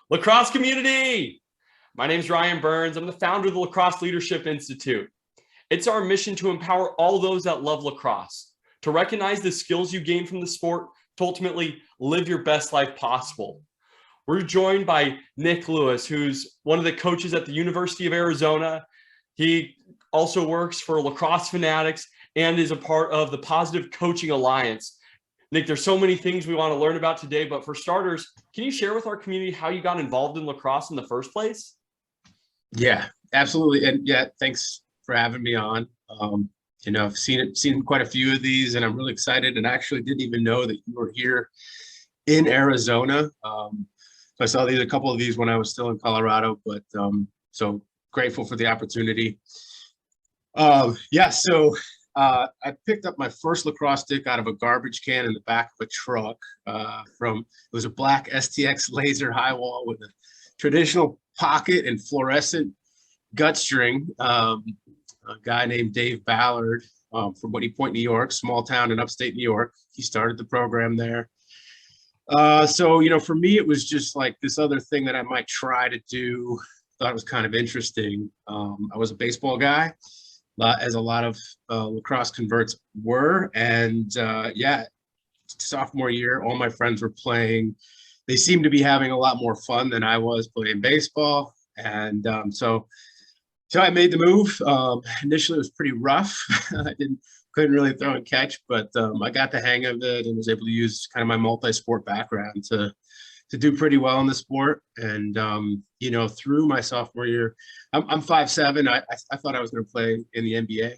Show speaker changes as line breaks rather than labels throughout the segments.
Lacrosse community. My name is Ryan Burns. I'm the founder of the Lacrosse Leadership Institute. It's our mission to empower all those that love lacrosse, to recognize the skills you gain from the sport, to ultimately live your best life possible. We're joined by Nick Lewis, who's one of the coaches at the University of Arizona. He also works for Lacrosse Fanatics and is a part of the Positive Coaching Alliance. Nick, there's so many things we want to learn about today, but for starters, can you share with our community how you got involved in lacrosse in the first place?
Yeah, absolutely. And yeah, thanks for having me on. I've seen quite a few of these, and I'm really excited. And I actually didn't even know that you were here in Arizona. So I saw a couple of these when I was still in Colorado, but so grateful for the opportunity. I picked up my first lacrosse stick out of a garbage can in the back of a truck. It was a black STX laser high wall with a traditional pocket and fluorescent gut string. A guy named Dave Ballard from Whitney Point, New York, small town in upstate New York. He started the program there. For me, it was just like this other thing that I might try to do. Thought it was kind of interesting. I was a baseball guy, as a lot of lacrosse converts were. And sophomore year, all my friends were playing. They seemed to be having a lot more fun than I was playing baseball. And so I made the move. Initially, it was pretty rough. I couldn't really throw and catch, but I got the hang of it and was able to use kind of my multi-sport background to do pretty well in the sport. And through my sophomore year, I'm 5'7". I thought I was going to play in the NBA.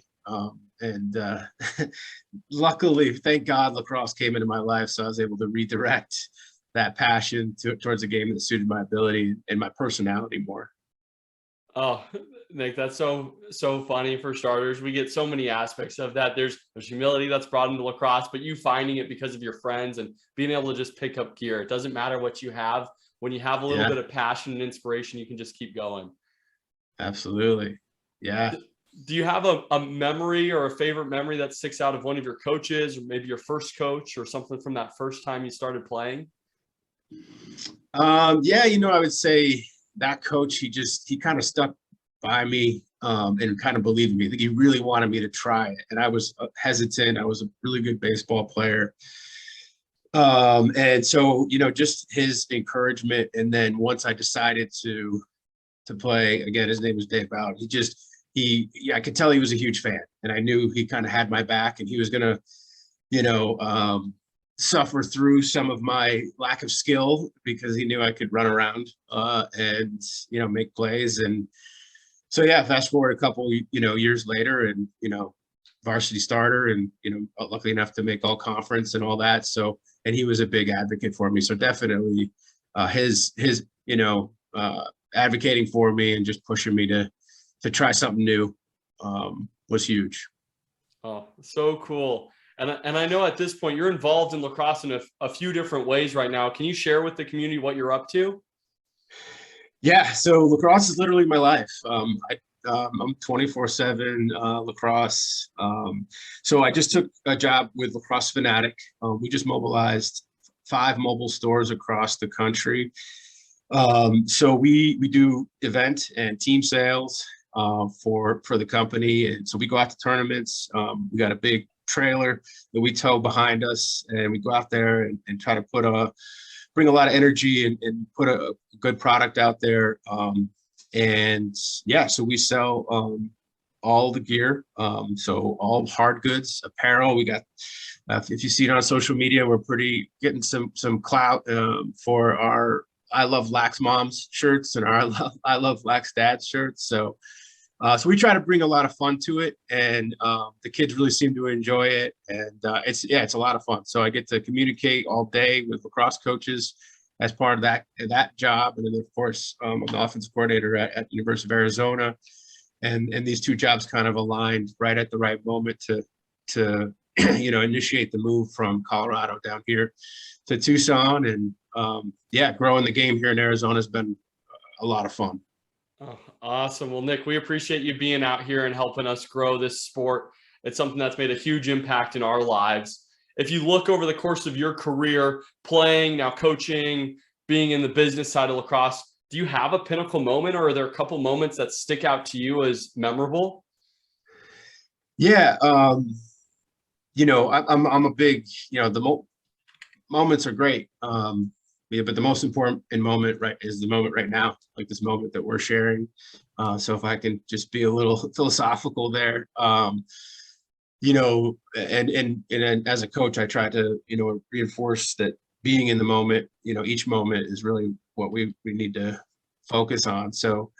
Luckily, thank God, lacrosse came into my life, so I was able to redirect that passion towards a game that suited my ability and my personality more.
Oh, Nick, that's so funny. For starters, we get so many aspects of that. There's humility that's brought into lacrosse, but you finding it because of your friends and being able to just pick up gear. It doesn't matter what you have. When you have a little bit of passion and inspiration, you can just keep going.
Absolutely. Yeah.
Do you have a memory or a favorite memory that sticks out of one of your coaches, or maybe your first coach, or something from that first time you started playing?
I would say that coach, he kind of stuck by me and kind of believed in me. I think he really wanted me to try it. And I was hesitant. I was a really good baseball player. Just his encouragement. And then once I decided to play, again, his name was Dave Ballard. I could tell he was a huge fan, and I knew he kind of had my back, and he was going to, suffer through some of my lack of skill because he knew I could run around and make plays. And so fast forward a couple years later, and varsity starter, and lucky enough to make all conference and all that. So, and he was a big advocate for me. So definitely his advocating for me and just pushing me to try something new was huge.
Oh, so cool. And I know at this point you're involved in lacrosse in a few different ways right now. Can you share with the community what you're up to?
Yeah, so lacrosse is literally my life. I'm 24/7 lacrosse. So I just took a job with Lacrosse Fanatic. We just mobilized 5 mobile stores across the country. So we do event and team sales for the company. And so we go out to tournaments. We got a big trailer that we tow behind us, and we go out there and try to bring a lot of energy and put a good product out there. So we sell all the gear. So all hard goods, apparel. We got, if you see it on social media, we're getting some clout for our I Love Lax Moms shirts and our I Love Lax Dads shirts. So we try to bring a lot of fun to it, and the kids really seem to enjoy it. And it's a lot of fun. So I get to communicate all day with lacrosse coaches as part of that job. And then of course, I'm the offensive coordinator at University of Arizona. And these two jobs kind of aligned right at the right moment to initiate the move from Colorado down here to Tucson. And growing the game here in Arizona has been a lot of fun.
Oh, awesome. Well, Nick, we appreciate you being out here and helping us grow this sport. It's something that's made a huge impact in our lives. If you look over the course of your career, playing, now coaching, being in the business side of lacrosse, do you have a pinnacle moment, or are there a couple moments that stick out to you as memorable?
Yeah. I'm a big, the moments are great. Yeah, but the most important moment, right, is the moment right now, like this moment that we're sharing. So if I can just be a little philosophical there, and as a coach, I try to, reinforce that being in the moment, each moment is really what we need to focus on. So,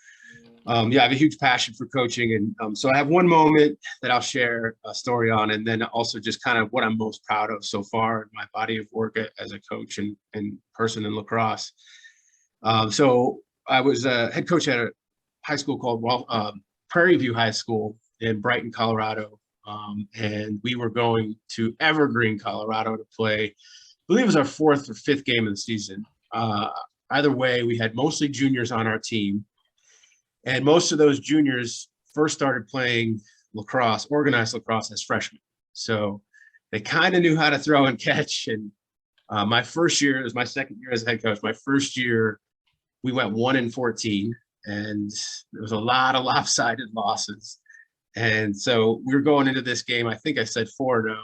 yeah, I have a huge passion for coaching. And so I have one moment that I'll share a story on, and then also just kind of what I'm most proud of so far in my body of work as a coach and person in lacrosse. So I was a head coach at a high school called Prairie View High School in Brighton, Colorado. And we were going to Evergreen, Colorado to play, I believe it was our fourth or fifth game of the season. Either way, we had mostly juniors on our team. And most of those juniors first started playing lacrosse, organized lacrosse, as freshmen. So they kind of knew how to throw and catch. And my first year, it was my second year as a head coach. My first year, we went 1-14, and there was a lot of lopsided losses. And so we were going into this game, I think I said 4-0.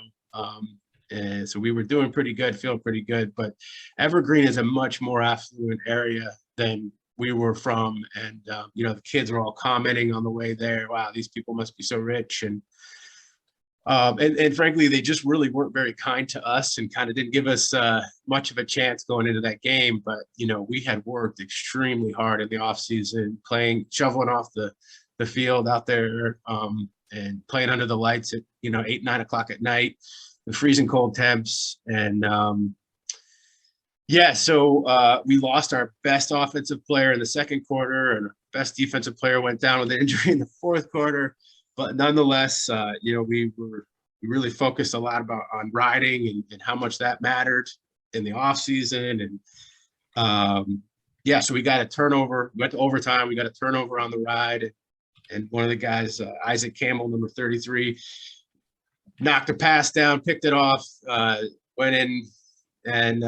And so we were doing pretty good, feeling pretty good. But Evergreen is a much more affluent area than we were from. And, the kids were all commenting on the way there. Wow, these people must be so rich. And frankly, they just really weren't very kind to us and kind of didn't give us much of a chance going into that game. But, we had worked extremely hard in the off season, shoveling off the field out there, and playing under the lights at 8, 9 o'clock at night, the freezing cold temps. And so we lost our best offensive player in the second quarter, and our best defensive player went down with an injury in the fourth quarter. But nonetheless, we really focused a lot on riding and how much that mattered in the off season. And so we got a turnover, went to overtime, we got a turnover on the ride. And one of the guys, Isaac Campbell, number 33, knocked a pass down, picked it off, went in and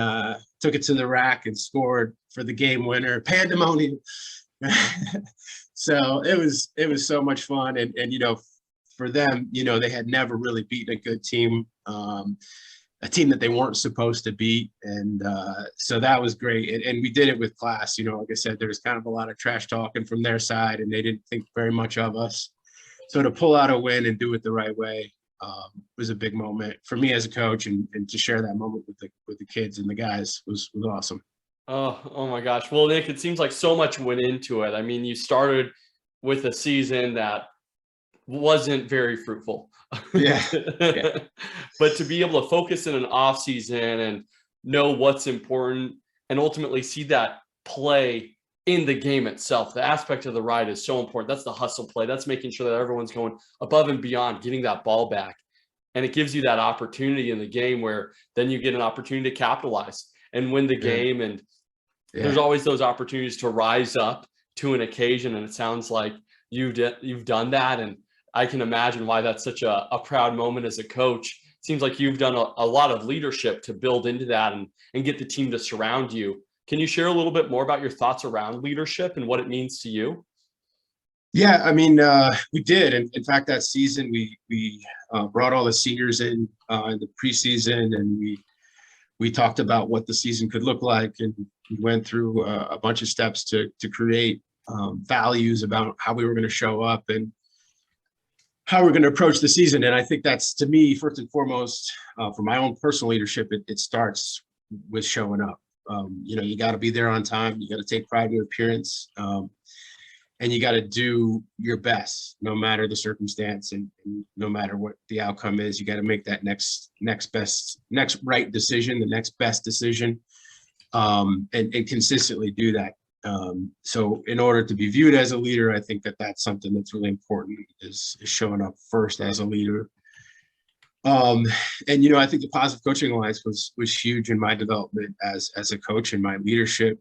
took it to the rack and scored for the game winner. Pandemonium. So it was so much fun. And for them, they had never really beaten a good team, a team that they weren't supposed to beat. And so that was great. And we did it with class. Like I said, there was kind of a lot of trash talking from their side, and they didn't think very much of us. So to pull out a win and do it the right way was a big moment for me as a coach, and to share that moment with the kids and the guys was awesome.
Oh my gosh. Well, Nick, it seems like so much went into it. I mean, you started with a season that wasn't very fruitful.
Yeah.
But to be able to focus in an off season and know what's important, and ultimately see that play in the game itself, the aspect of the ride is so important. That's the hustle play. That's making sure that everyone's going above and beyond, getting that ball back. And it gives you that opportunity in the game where then you get an opportunity to capitalize and win the game. And there's always those opportunities to rise up to an occasion. And it sounds like you've done that. And I can imagine why that's such a proud moment as a coach. It seems like you've done a lot of leadership to build into that and get the team to surround you. Can you share a little bit more about your thoughts around leadership and what it means to you?
Yeah, I mean, we did. And in fact, that season, we brought all the seniors in the preseason, and we talked about what the season could look like. And we went through a bunch of steps to create values about how we were going to show up and how we're going to approach the season. And I think that's, to me, first and foremost, for my own personal leadership, it starts with showing up. You got to be there on time. You got to take pride in your appearance. And you got to do your best, no matter the circumstance, and no matter what the outcome is. You got to make that next right decision, the next best decision, and consistently do that. So in order to be viewed as a leader, I think that's something that's really important, is showing up first as a leader. And I think the Positive Coaching Alliance was huge in my development as a coach and my leadership.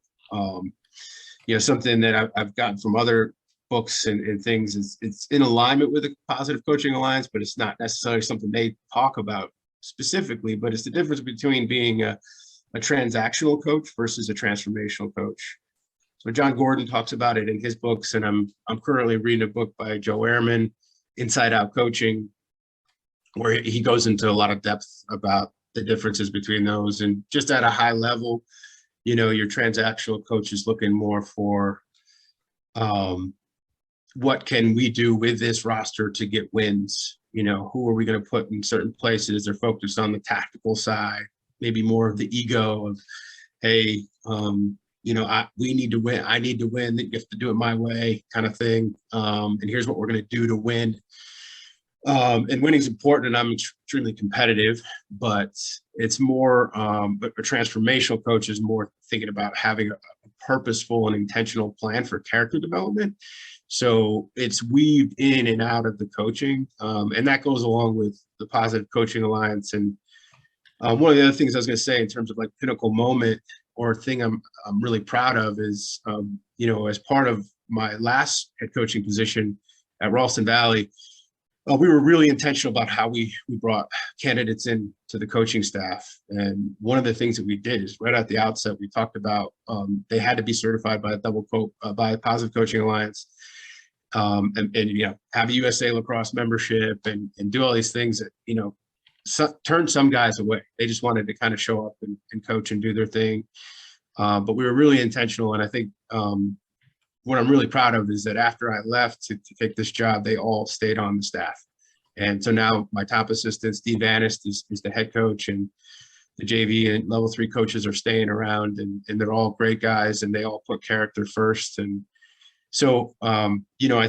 Something that I've gotten from other books and things is it's in alignment with the Positive Coaching Alliance, but it's not necessarily something they talk about specifically. But it's the difference between being a a transactional coach versus a transformational coach. So John Gordon talks about it in his books, and I'm currently reading a book by Joe Ehrman, Inside Out Coaching, where he goes into a lot of depth about the differences between those. And just at a high level, your transactional coach is looking more for what can we do with this roster to get wins? Who are we going to put in certain places? They're focused on the tactical side, maybe more of the ego of, hey, we need to win. I need to win. You have to do it my way, kind of thing. And here's what we're going to do to win. And winning's important, and I'm extremely competitive, but it's more, but a transformational coach is more thinking about having a purposeful and intentional plan for character development. So it's weaved in and out of the coaching. And that goes along with the Positive Coaching Alliance. And one of the other things I was going to say in terms of like pinnacle moment or thing I'm really proud of is, as part of my last head coaching position at Ralston Valley, we were really intentional about how we brought candidates in to the coaching staff. And one of the things that we did is right at the outset, we talked about they had to be certified by by Positive Coaching Alliance, and have a USA Lacrosse membership and do all these things that, turned some guys away. They just wanted to kind of show up and coach and do their thing. But we were really intentional. And I think what I'm really proud of is that after I left to take this job, they all stayed on the staff. And so now my top assistant, Steve Anist, is the head coach, and the JV and level 3 coaches are staying around, and they're all great guys, and they all put character first. And so, I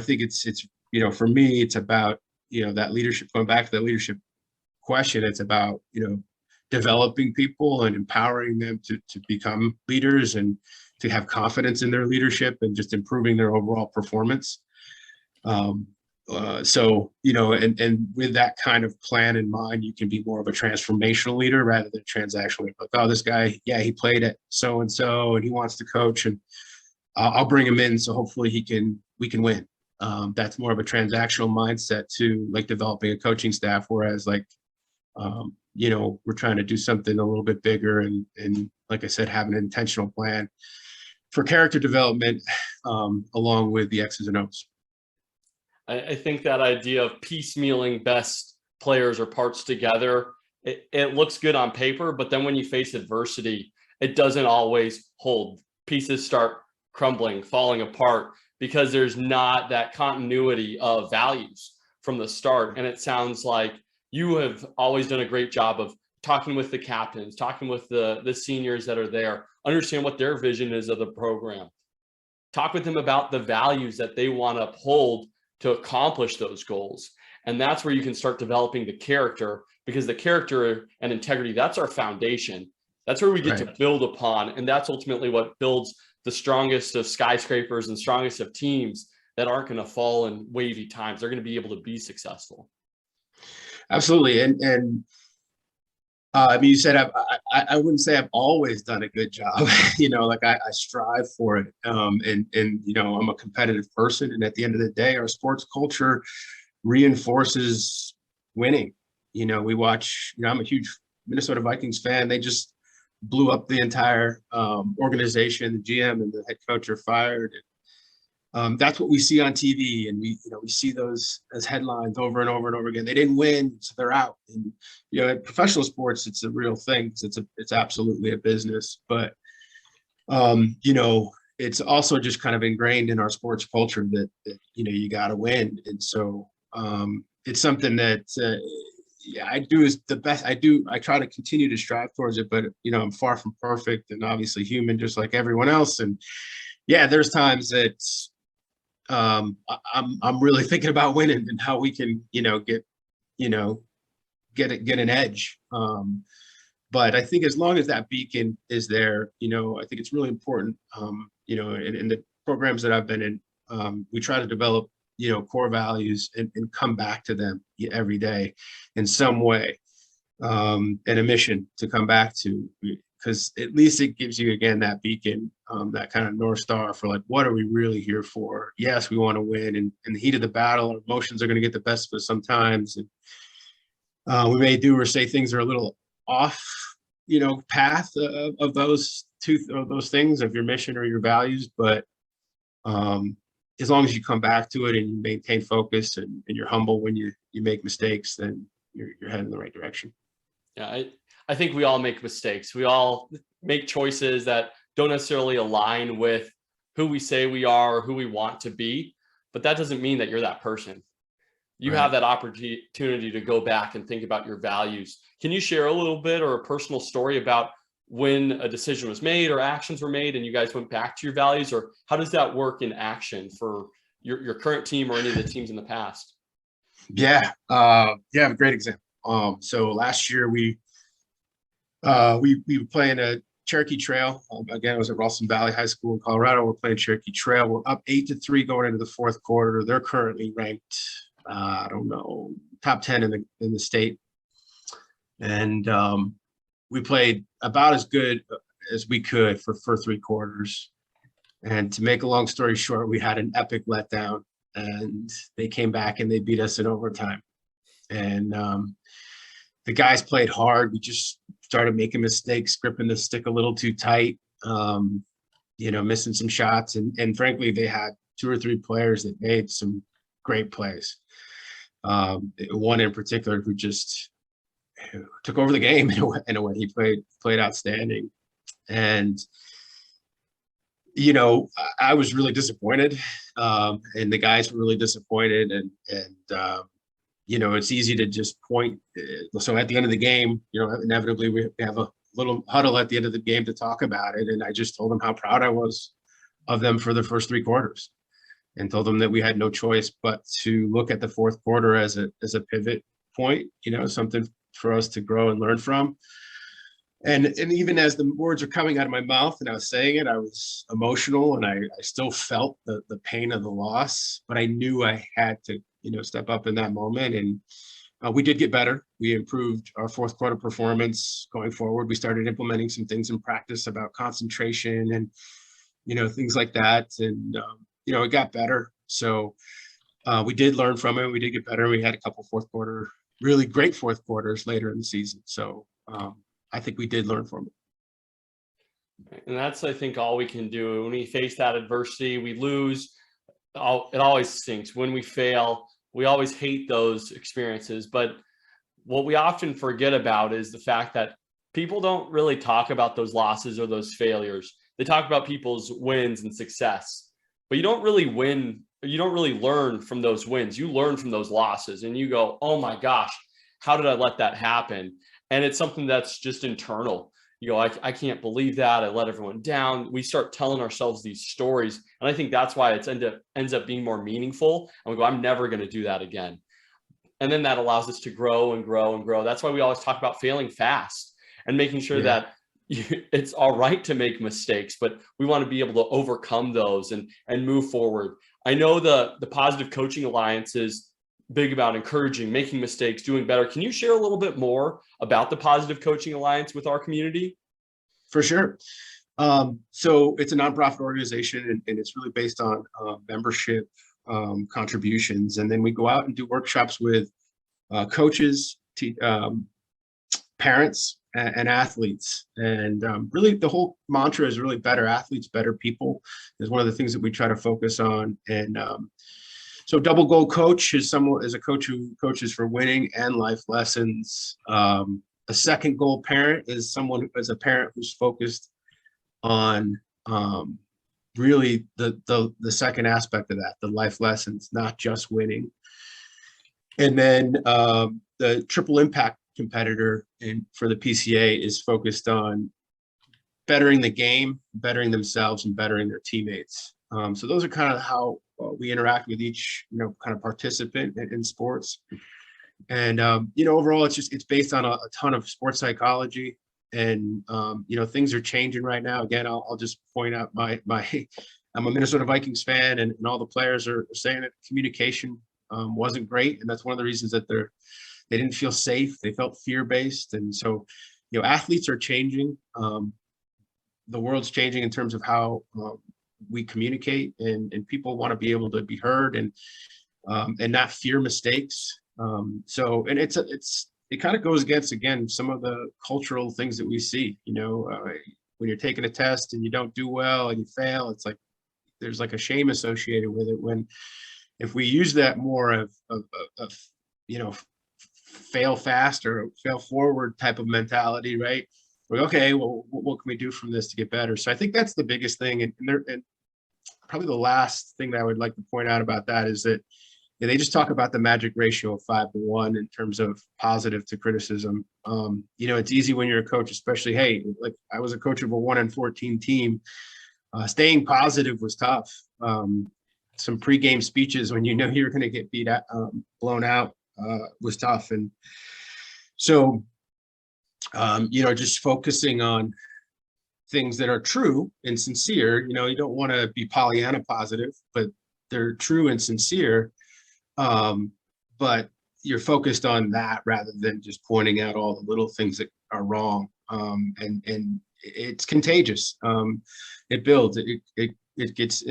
think it's for me, it's about, that leadership, going back to the leadership question, it's about, developing people and empowering them to become leaders and to have confidence in their leadership and just improving their overall performance. So, and with that kind of plan in mind, you can be more of a transformational leader rather than transactional. Like, oh, this guy, yeah, he played at so-and-so and he wants to coach, and I'll bring him in. So hopefully we can win. That's more of a transactional mindset to like developing a coaching staff. Whereas like, we're trying to do something a little bit bigger and like I said, have an intentional plan for character development, along with the X's and O's.
I think that idea of piecemealing best players or parts together, it looks good on paper, but then when you face adversity, it doesn't always hold. Pieces start crumbling, falling apart, because there's not that continuity of values from the start. And it sounds like you have always done a great job of talking with the captains, talking with the seniors that are there, understand what their vision is of the program. Talk with them about the values that they want to uphold to accomplish those goals. And that's where you can start developing the character, because the character and integrity, that's our foundation. That's where we get to build upon. And that's ultimately what builds the strongest of skyscrapers and strongest of teams that aren't going to fall in wavy times. They're going to be able to be successful.
Absolutely. And I mean, you said I wouldn't say I've always done a good job. Like I strive for it. And I'm a competitive person. And at the end of the day, our sports culture reinforces winning. We watch, I'm a huge Minnesota Vikings fan. They just blew up the entire organization. The GM and the head coach are fired. That's what we see on TV, and we see those as headlines over and over and over again. They didn't win, so they're out. And in professional sports, it's a real thing. It's absolutely a business. But it's also just kind of ingrained in our sports culture that you got to win. And so it's something that I do is the best. I try to continue to strive towards it, but I'm far from perfect, and obviously human, just like everyone else. And yeah, there's times that I'm really thinking about winning and how we can get an edge. But I think as long as that beacon is there, I think it's really important. In the programs that I've been in, we try to develop core values and come back to them every day in some way, and a mission to come back to, because at least it gives you, again, that beacon, that kind of North Star for like, what are we really here for? Yes, we want to win. And in the heat of the battle, our emotions are going to get the best of us sometimes. And we may do or say things are a little off path of those those things, of your mission or your values. But as long as you come back to it and you maintain focus, and you're humble when you make mistakes, then you're heading in the right direction.
Yeah, I think we all make mistakes. We all make choices that don't necessarily align with who we say we are or who we want to be, but that doesn't mean that you're that person. You
Right.
have that opportunity to go back and think about your values. Can you share a little bit or a personal story about when a decision was made or actions were made and you guys went back to your values, or how does that work in action for your current team or any of the teams in the past?
Yeah. I have a great example. So last year we were playing a Cherokee Trail. Again, it was at Ralston Valley High School in Colorado. We're playing Cherokee Trail. We're up 8-3 going into the fourth quarter. They're currently ranked, I don't know, top 10 in the state. And we played about as good as we could for 3 quarters. And to make a long story short, we had an epic letdown, and they came back and they beat us in overtime. And the guys played hard. We just started making mistakes, gripping the stick a little too tight, missing some shots. And frankly, they had 2 or 3 players that made some great plays. One in particular who just took over the game in a way. He played outstanding. And I was really disappointed, and the guys were really disappointed, and it's easy to just point. So at the end of the game, inevitably we have a little huddle at the end of the game to talk about it. And I just told them how proud I was of them for the first 3 quarters, and told them that we had no choice but to look at the fourth quarter as a pivot point, something for us to grow and learn from. And even as the words are coming out of my mouth and I was saying it, I was emotional, and I still felt the pain of the loss, but I knew I had to, step up in that moment. And we did get better. We improved our fourth quarter performance going forward. We started implementing some things in practice about concentration and, things like that. And, it got better. So we did learn from it. We did get better. We had a couple really great fourth quarters later in the season. So I think we did learn from it.
And that's, I think, all we can do. When we face that adversity, we lose. It always stinks. When we fail, we always hate those experiences. But what we often forget about is the fact that people don't really talk about those losses or those failures. They talk about people's wins and success, but you don't really win. You don't really learn from those wins. You learn from those losses, and you go, oh my gosh, how did I let that happen? And it's something that's just internal. I can't believe that. I let everyone down. We start telling ourselves these stories. And I think that's why it ends up being more meaningful. And we go, I'm never going to do that again. And then that allows us to grow and grow and grow. That's why we always talk about failing fast and making sure that it's all right to make mistakes, but we want to be able to overcome those and move forward. I know the Positive Coaching Alliance is big about encouraging, making mistakes, doing better. Can you share a little bit more about the Positive Coaching Alliance with our community?
For sure. So it's a nonprofit organization, and it's really based on membership contributions. And then we go out and do workshops with coaches, parents, and athletes. And really the whole mantra is really better athletes, better people is one of the things that we try to focus on. And so double goal coach is a coach who coaches for winning and life lessons. A second goal parent is a parent who's focused on really the second aspect of that, the life lessons, not just winning. And then the triple impact competitor for the PCA is focused on bettering the game, bettering themselves, and bettering their teammates. So those are kind of how we interact with each, kind of participant in sports. And, overall, it's based on a ton of sports psychology, and, things are changing right now. Again, I'll just point out I'm a Minnesota Vikings fan, and all the players are saying that communication wasn't great. And that's one of the reasons that they didn't feel safe. They felt fear-based. And so, athletes are changing. The world's changing in terms of how we communicate, and people want to be able to be heard and not fear mistakes. And it it kind of goes against, again, some of the cultural things that we see, when you're taking a test and you don't do well and you fail, it's like there's like a shame associated with it. When if we use that more of fail fast or fail forward type of mentality, right? We're okay, well, what can we do from this to get better? So I think that's the biggest thing. And probably the last thing that I would like to point out about that is that they just talk about the magic ratio of 5-to-1 in terms of positive to criticism. It's easy when you're a coach, especially, hey, like I was a coach of a 1-14 team. Staying positive was tough. Some pregame speeches when you know you're going to get blown out was tough. And so, just focusing on things that are true and sincere. You don't want to be Pollyanna positive, but they're true and sincere. But you're focused on that rather than just pointing out all the little things that are wrong. And it's contagious. It builds. It gets.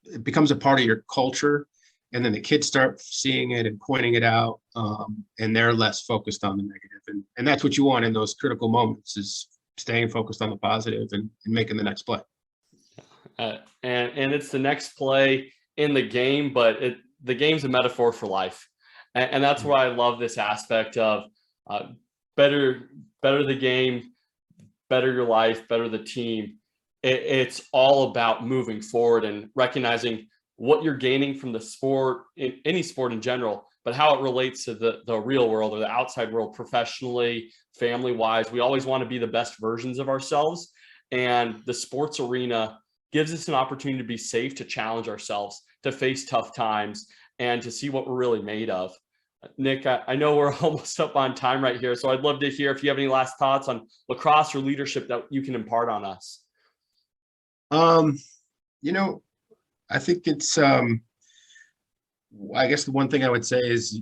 It becomes a part of your culture, and then the kids start seeing it and pointing it out, and they're less focused on the negative. And that's what you want in those critical moments, is staying focused on the positive and making the next play.
And it's the next play in the game, but the game's a metaphor for life. And that's why I love this aspect of better the game, better your life, better the team. It's all about moving forward and recognizing what you're gaining from the sport, in any sport in general, but how it relates to the real world or the outside world, professionally, family-wise. We always want to be the best versions of ourselves. And the sports arena gives us an opportunity to be safe, to challenge ourselves, to face tough times, and to see what we're really made of. Nick, I know we're almost up on time right here, so I'd love to hear if you have any last thoughts on lacrosse or leadership that you can impart on us.
I think it's, I guess the one thing I would say is,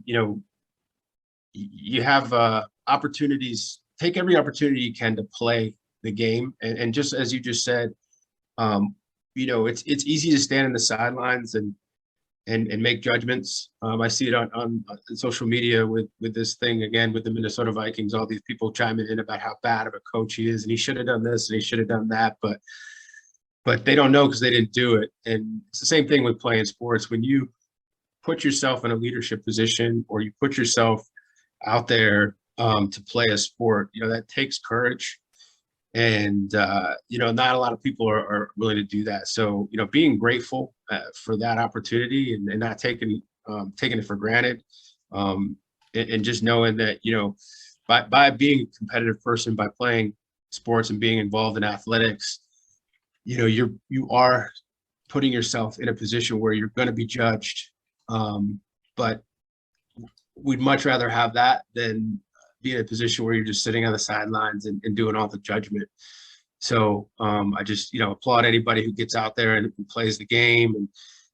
you have opportunities, take every opportunity you can to play the game. And just as you just said, it's easy to stand in the sidelines and make judgments. I see it on social media with this thing, again, with the Minnesota Vikings, all these people chiming in about how bad of a coach he is, and he should have done this and he should have done that, but they don't know because they didn't do it. And it's the same thing with playing sports. When you put yourself in a leadership position, or you put yourself out there to play a sport, that takes courage. And, not a lot of people are willing to do that. So, being grateful for that opportunity and not taking it for granted, and just knowing that, by being a competitive person, by playing sports and being involved in athletics, you are putting yourself in a position where you're going to be judged. But we'd much rather have that than be in a position where you're just sitting on the sidelines and doing all the judgment. So I just, applaud anybody who gets out there and plays the game and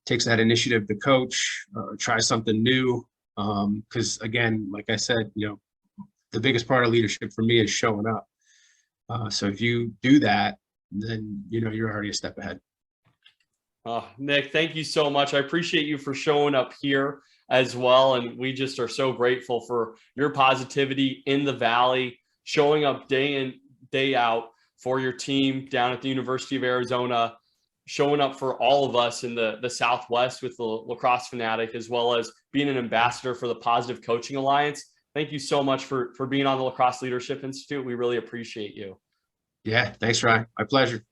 takes that initiative to coach, try something new. Because again, like I said, the biggest part of leadership for me is showing up. So if you do that, then, you're already a step ahead.
Nick, thank you so much. I appreciate you for showing up here as well. And we just are so grateful for your positivity in the Valley, showing up day in, day out for your team down at the University of Arizona, showing up for all of us in the Southwest with the Lacrosse Fanatic, as well as being an ambassador for the Positive Coaching Alliance. Thank you so much for being on the Lacrosse Leadership Institute. We really appreciate you.
Yeah, thanks, Ryan. My pleasure.